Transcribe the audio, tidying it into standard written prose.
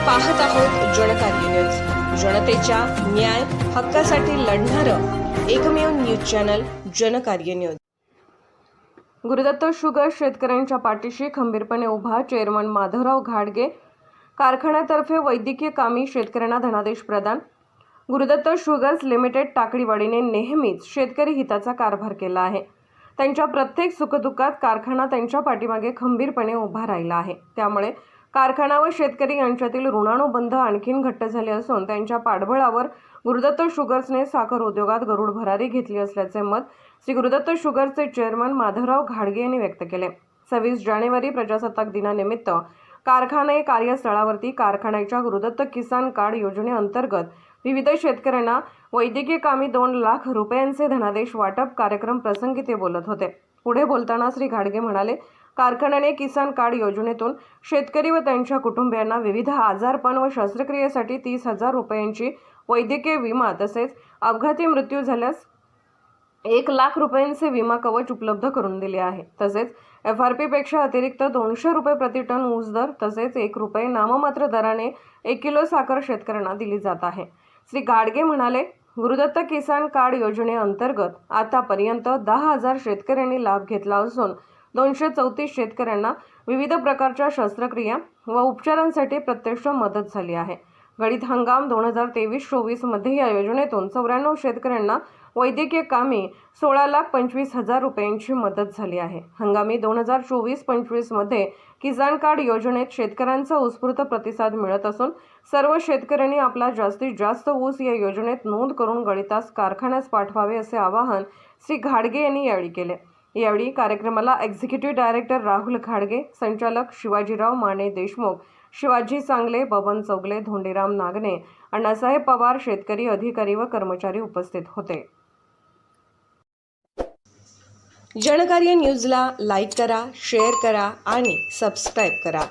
पाहत आहोत जनकार्य न्यूज, जनतेच्या न्याय हक्कासाठी लढणारं एकमेव news channel Janakarya news. Gurudatta sugar शेतकऱ्यांच्या पाठीशी खंबीरपणे उभा। चेअरमन माधवराव घाडगे। कारखान्यातर्फे वैद्यकीय कामी शेतकऱ्यांना धनादेश प्रदान। गुरुदत्त शुगर्स लिमिटेड टाकळीवाडीने नेहमीच शेतकरी हिताचा कारभार केला आहे। त्यांच्या प्रत्येक सुखदुःखात कारखाना त्यांच्या पाठीमागे खंबीरपणे उभा राहिला आहे। त्यामुळे कारखाना व शेतकरी यांच्यातील ऋणानुबंध आणखीन घट्ट झाले असून त्यांच्या पाठबळावर गुरुदत्त शुगर्सने साखर उद्योगात गरुड भरारी घेतली असल्याचे मत श्री गुरुदत्त शुगर्सचे चेअरमन माधवराव घाडगे यांनी व्यक्त केले। 26 जानेवारी प्रजासत्ताक दिनानिमित्त कारखाने कार्यस्थळावरती कारखान्याच्या गुरुदत्त किसान कार्ड योजनेअंतर्गत विविध शेतकऱ्यांना वैद्यकीय कामी 2 लाख रुपयांचे धनादेश वाटप कार्यक्रम प्रसंगी ते बोलत होते। पुढे बोलताना श्री घाडगे म्हणाले, कारखान्याने किसान कार्ड योजनेतून शेतकरी व त्यांच्या कुटुंबियांना विविध आजारपण व शस्त्रक्रियेसाठी 30,000 रुपयांची वैद्यकीय विमा तसेच अपघाती मृत्यू झाल्यास 1 लाख रुपयांचे विमा कवच उपलब्ध करून दिले आहे। तसेच FRP पेक्षा अतिरिक्त 200 रुपये प्रति टन ऊस दर तसेच 1 रुपये नाममात्र दराने 1 किलो साखर शेतकऱ्यांना दिली जात आहे। श्री घाडगे म्हणाले, गुरुदत्त किसान कार्ड योजनेअंतर्गत आतापर्यंत 10,000 शेतकऱ्यांनी लाभ घेतला असून 234 शेतकऱ्यांना विविध प्रकारच्या शस्त्रक्रिया व उपचारांसाठी प्रत्यक्ष मदत झाली आहे। गळीत हंगाम 2023-24 मध्ये या योजनेतून 94 शेतकऱ्यांना वैद्यकीय कामी 16,25,000 रुपयांची मदत झाली आहे। हंगामी 2024-25 मध्ये किसान कार्ड योजनेत शेतकऱ्यांचा उत्स्फूर्त प्रतिसाद मिळत असून सर्व शेतकऱ्यांनी आपला जास्तीत जास्त ऊस या योजनेत नोंद करून गळीतास कारखान्यास पाठवावे असे आवाहन श्री घाडगे यांनी यावेळी केले। यावेळी कार्यक्रमाला एक्झिक्युटिव्ह डायरेक्टर राहुल घाडगे, संचालक शिवाजीराव माने देशमुख, शिवाजी सांगले, बबन चौगले, धोंडीराम नागने, अण्णासाहेब पवार, शेतकरी अधिकारी व कर्मचारी उपस्थित होते। जनकार्य न्यूजला लाईक करा, शेअर करा आणि सबस्क्राईब करा।